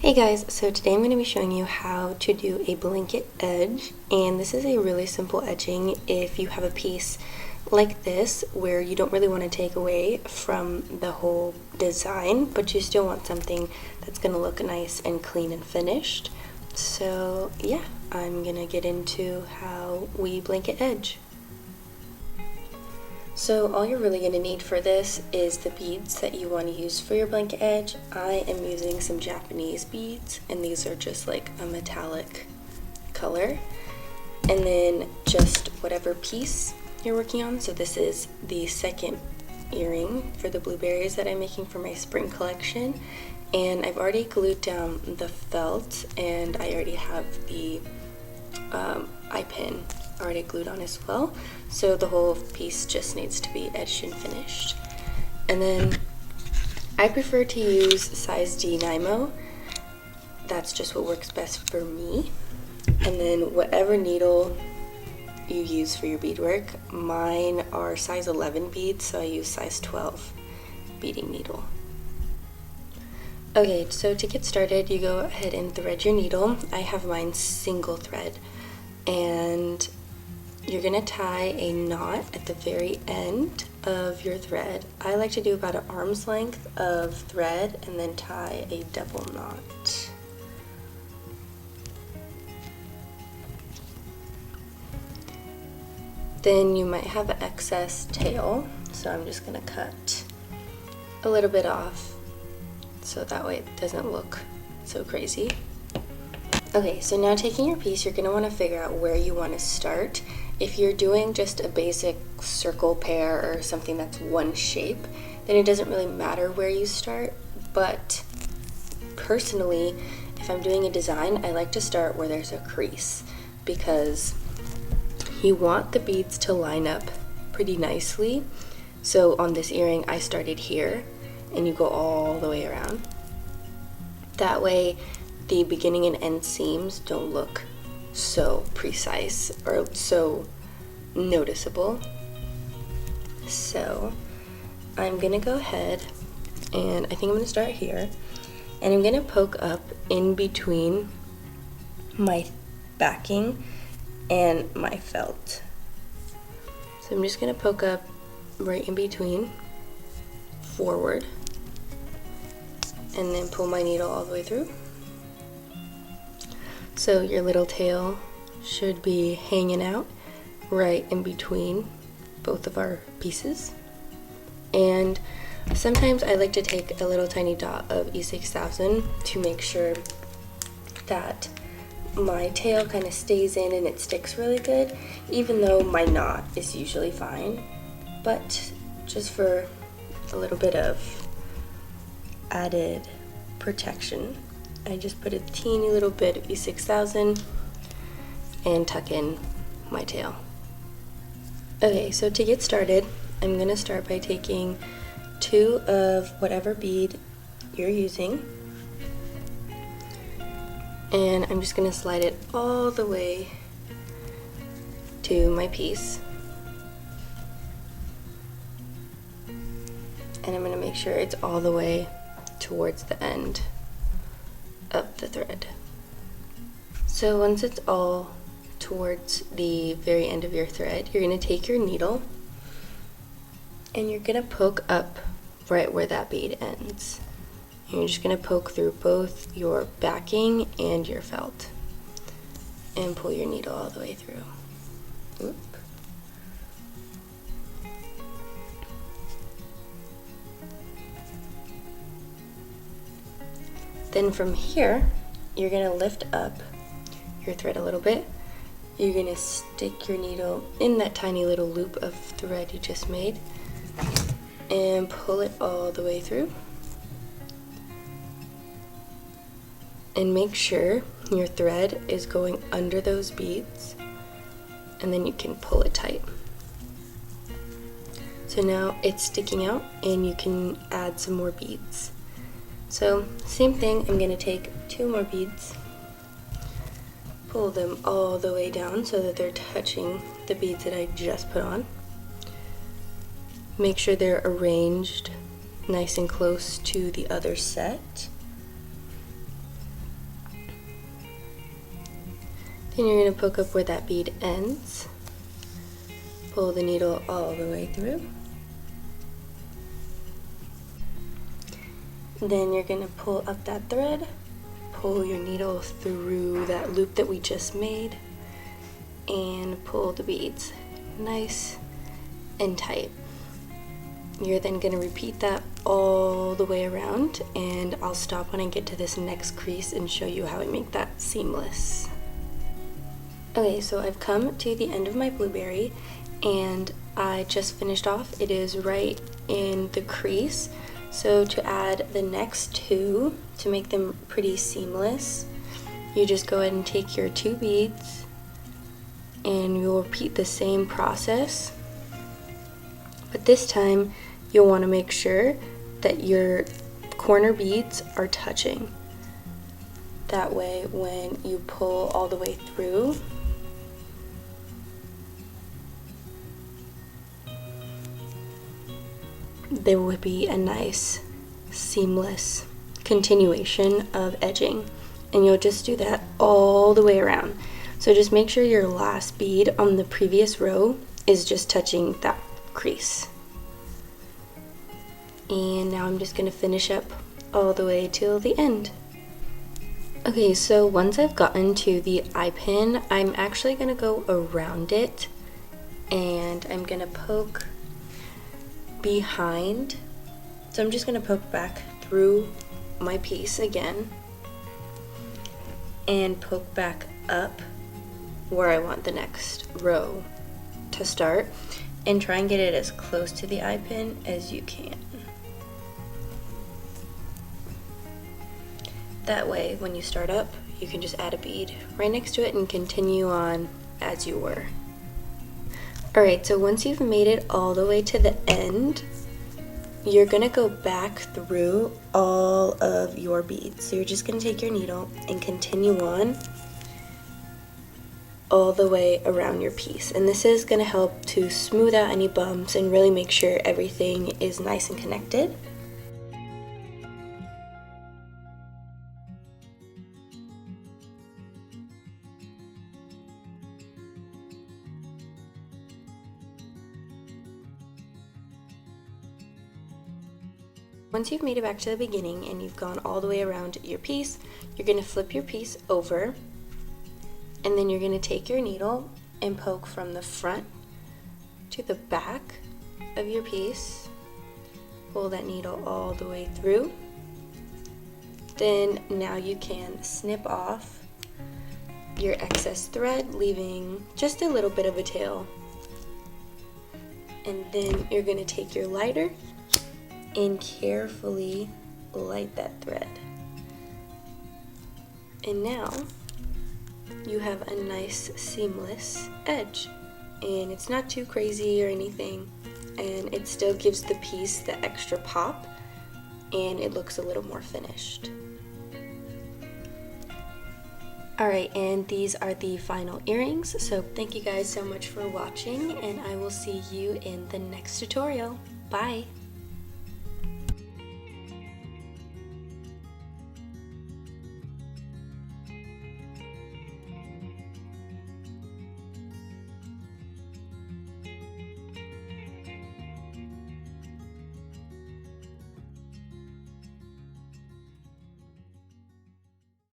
Hey guys, so today I'm going to be showing you how to do a blanket edge, and this is a really simple edging if you have a piece like this where you don't really want to take away from the whole design, but you still want something that's going to look nice and clean and finished. So yeah, I'm going to get into how we blanket edge. So all you're really going to need for this is the beads that you want to use for your blanket edge. I am using some Japanese beads, and these are just like a metallic color. And then just whatever piece you're working on. So this is the second earring for the blueberries that I'm making for my spring collection. And I've already glued down the felt, and I already have the eye pin already glued on as well, so the whole piece just needs to be edged and finished. And then I prefer to use size D Nymo. That's just what works best for me. And then whatever needle you use for your beadwork, mine are size 11 beads, so I use size 12 beading needle. Okay, so to get started, you go ahead and thread your needle. I have mine single thread, and you're gonna tie a knot at the very end of your thread. I like to do about an arm's length of thread and then tie a double knot. Then you might have an excess tail, so I'm just gonna cut a little bit off so that way it doesn't look so crazy. Okay, so now taking your piece, you're gonna wanna figure out where you wanna start. If you're doing just a basic circle pear or something that's one shape, then it doesn't really matter where you start. But personally, if I'm doing a design, I like to start where there's a crease, because you want the beads to line up pretty nicely. So on this earring, I started here, and you go all the way around. That way, the beginning and end seams don't look so precise or so noticeable. So I'm gonna go ahead, and I think I'm gonna start here, and I'm gonna poke up in between my backing and my felt. So I'm just gonna poke up right in between, forward, and then pull my needle all the way through. So your little tail should be hanging out right in between both of our pieces. And sometimes I like to take a little tiny dot of E6000 to make sure that my tail kind of stays in and it sticks really good, even though my knot is usually fine. But just for a little bit of added protection, I just put a teeny little bit of E6000 and tuck in my tail. Okay, so to get started, I'm gonna start by taking 2 of whatever bead you're using, and I'm just gonna slide it all the way to my piece. And I'm gonna make sure it's all the way towards the end of the thread. So once it's all towards the very end of your thread, you're going to take your needle and you're going to poke up right where that bead ends. And you're just going to poke through both your backing and your felt and pull your needle all the way through. Oop. Then from here, you're gonna lift up your thread a little bit. You're gonna stick your needle in that tiny little loop of thread you just made and pull it all the way through. And make sure your thread is going under those beads, and then you can pull it tight. So now it's sticking out and you can add some more beads. So same thing, I'm going to take 2 more beads, pull them all the way down so that they're touching the beads that I just put on. Make sure they're arranged nice and close to the other set. And you're going to poke up where that bead ends. Pull the needle all the way through. Then you're going to pull up that thread, pull your needle through that loop that we just made, and pull the beads nice and tight. You're then going to repeat that all the way around, and I'll stop when I get to this next crease and show you how I make that seamless. Okay, so I've come to the end of my blueberry and I just finished off. It is right in the crease. So to add the next two, to make them pretty seamless, you just go ahead and take your 2 beads and you'll repeat the same process. But this time you'll want to make sure that your corner beads are touching. That way when you pull all the way through, there would be a nice seamless continuation of edging, and you'll just do that all the way around. So just make sure your last bead on the previous row is just touching that crease. And now I'm just going to finish up all the way till the end. Okay, so once I've gotten to the eye pin, I'm actually going to go around it and I'm going to poke behind. So I'm just going to poke back through my piece again and poke back up where I want the next row to start, and try and get it as close to the eye pin as you can. That way when you start up, you can just add a bead right next to it and continue on as you were. Alright, so once you've made it all the way to the end, you're going to go back through all of your beads. So you're just going to take your needle and continue on all the way around your piece. And this is going to help to smooth out any bumps and really make sure everything is nice and connected. Once you've made it back to the beginning and you've gone all the way around your piece, you're going to flip your piece over, and then you're going to take your needle and poke from the front to the back of your piece. Pull that needle all the way through. Then now you can snip off your excess thread, leaving just a little bit of a tail. And then you're going to take your lighter and carefully light that thread. And now you have a nice seamless edge, and it's not too crazy or anything, and it still gives the piece the extra pop and it looks a little more finished. Alright, and these are the final earrings. So thank you guys so much for watching, and I will see you in the next tutorial. Bye!